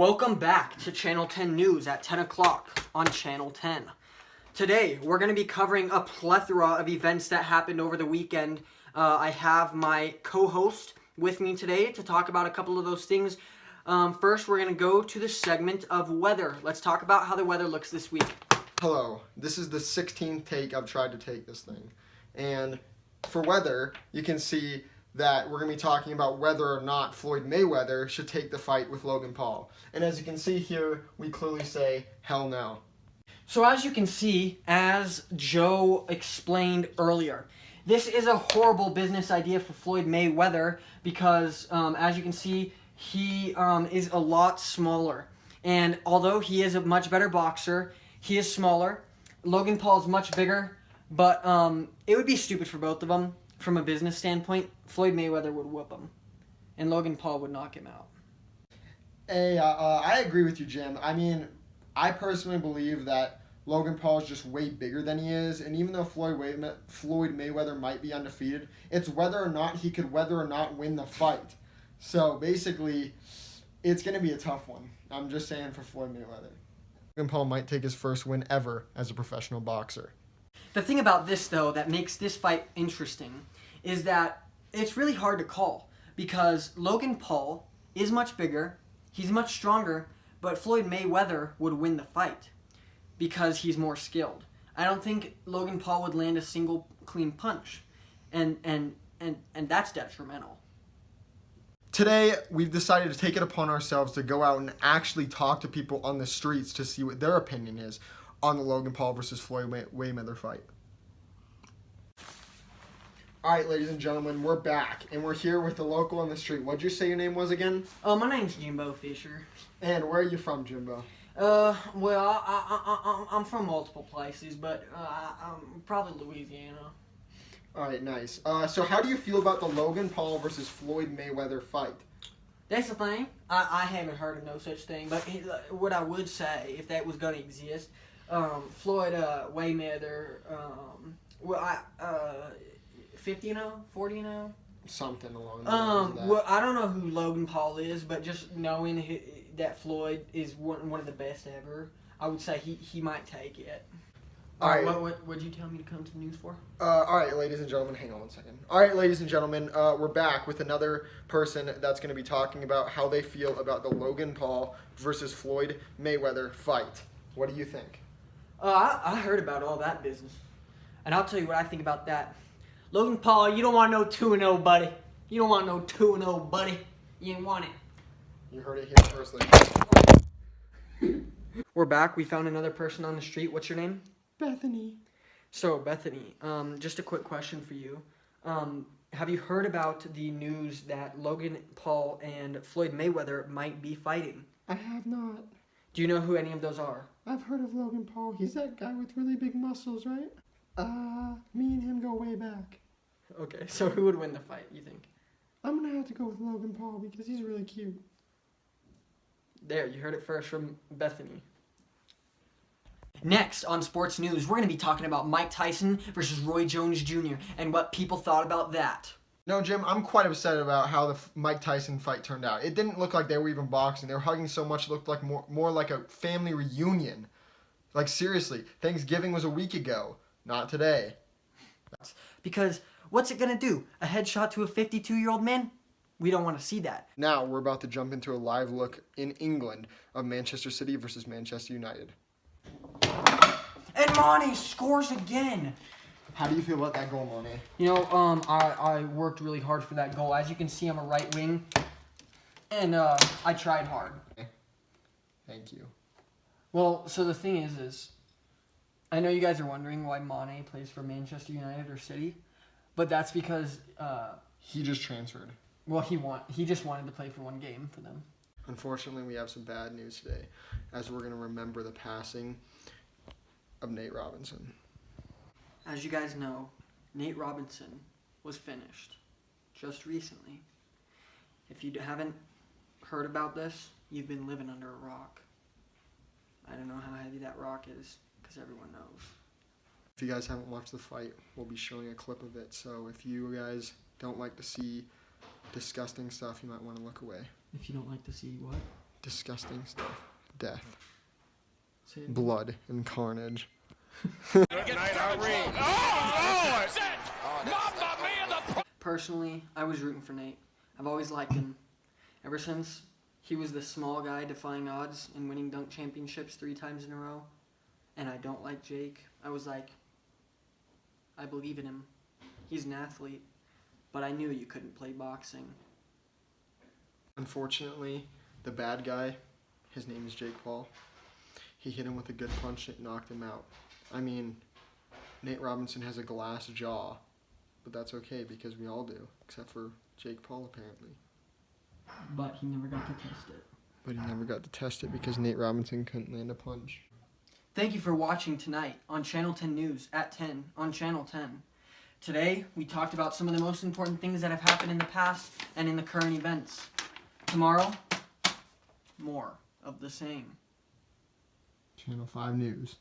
Welcome back to Channel 10 News at 10 o'clock on Channel 10. Today, we're going to be covering a plethora of events that happened over the weekend. I have my co-host with me today to talk about a couple of those things. First, we're going to go to the segment of weather. Let's talk about how the weather looks this week. Hello, this is the 16th take I've tried to take this thing. And for weather, you can see that we're going to be talking about whether or not Floyd Mayweather should take the fight with Logan Paul. And as you can see here, we clearly say, hell no. So as you can see, as Joe explained earlier, this is a horrible business idea for Floyd Mayweather because, as you can see, he is a lot smaller. And although he is a much better boxer, he is smaller. Logan Paul is much bigger, but it would be stupid for both of them. From a business standpoint, Floyd Mayweather would whoop him, and Logan Paul would knock him out. Hey, I agree with you, Jim. I mean, I personally believe that Logan Paul is just way bigger than he is, and even though Floyd Mayweather might be undefeated, it's whether or not he could win the fight. So basically, it's going to be a tough one. I'm just saying for Floyd Mayweather. Logan Paul might take his first win ever as a professional boxer. The thing about this, though, that makes this fight interesting is that it's really hard to call because Logan Paul is much bigger, he's much stronger, but Floyd Mayweather would win the fight because he's more skilled. I don't think Logan Paul would land a single clean punch, and that's detrimental. Today, we've decided to take it upon ourselves to go out and actually talk to people on the streets to see what their opinion is on the Logan Paul versus Floyd Mayweather fight. All right, ladies and gentlemen, we're back, and we're here with the local on the street. What'd you say your name was again? My name's Jimbo Fisher. And where are you from, Jimbo? Well, I'm from multiple places, but I'm probably Louisiana. All right, nice. So how do you feel about the Logan Paul versus Floyd Mayweather fight? That's the thing. I haven't heard of no such thing, but what I would say, if that was going to exist, Floyd Mayweather, 50-0, 40-0? Something along the lines of that. Well, I don't know who Logan Paul is, but just knowing that Floyd is one of the best ever, I would say he might take it. All right. What'd you tell me to come to the news for? All right, ladies and gentlemen, hang on one second. All right, ladies and gentlemen, we're back with another person that's going to be talking about how they feel about the Logan Paul versus Floyd Mayweather fight. What do you think? I heard about all that business, and I'll tell you what I think about that. Logan Paul, you don't want no 2-0, buddy. You don't want no 2-0, buddy. You ain't want it. You heard it here first, ladies. We're back. We found another person on the street. What's your name? Bethany. So, Bethany, just a quick question for you. Have you heard about the news that Logan Paul and Floyd Mayweather might be fighting? I have not. Do you know who any of those are? I've heard of Logan Paul. He's that guy with really big muscles, right? Me and him go way back. Okay, so who would win the fight, you think? I'm going to have to go with Logan Paul because he's really cute. There, you heard it first from Bethany. Next on sports news, we're going to be talking about Mike Tyson versus Roy Jones Jr. and what people thought about that. No, Jim, I'm quite upset about how the Mike Tyson fight turned out. It didn't look like they were even boxing. They were hugging so much it looked like more like a family reunion. Like, seriously, Thanksgiving was a week ago, not today. Because what's it going to do? A headshot to a 52-year-old man? We don't want to see that. Now we're about to jump into a live look in England of Manchester City versus Manchester United. And Mane scores again. How do you feel about that goal, Mane? You know, I worked really hard for that goal. As you can see, I'm a right wing, and I tried hard. Thank you. Well, so the thing is I know you guys are wondering why Mane plays for Manchester United or City, but that's because he just transferred. Well, he just wanted to play for one game for them. Unfortunately, we have some bad news today, as we're going to remember the passing of Nate Robinson. As you guys know, Nate Robinson was finished just recently. If you haven't heard about this, you've been living under a rock. I don't know how heavy that rock is, because everyone knows. If you guys haven't watched the fight, we'll be showing a clip of it, so if you guys don't like to see disgusting stuff, you might want to look away. If you don't like to see what? Disgusting stuff. Death, See it? blood, and carnage. Personally, I was rooting for Nate. I've always liked him. Ever since he was the small guy defying odds and winning dunk championships 3 times in a row, and I don't like Jake, I was like, I believe in him. He's an athlete, but I knew you couldn't play boxing. Unfortunately, the bad guy, his name is Jake Paul. He hit him with a good punch that knocked him out. I mean, Nate Robinson has a glass jaw, but that's okay because we all do, except for Jake Paul apparently. But he never got to test it. But he never got to test it because Nate Robinson couldn't land a punch. Thank you for watching tonight on Channel 10 News at 10 on Channel 10. Today, we talked about some of the most important things that have happened in the past and in the current events. Tomorrow, more of the same. Channel 5 News.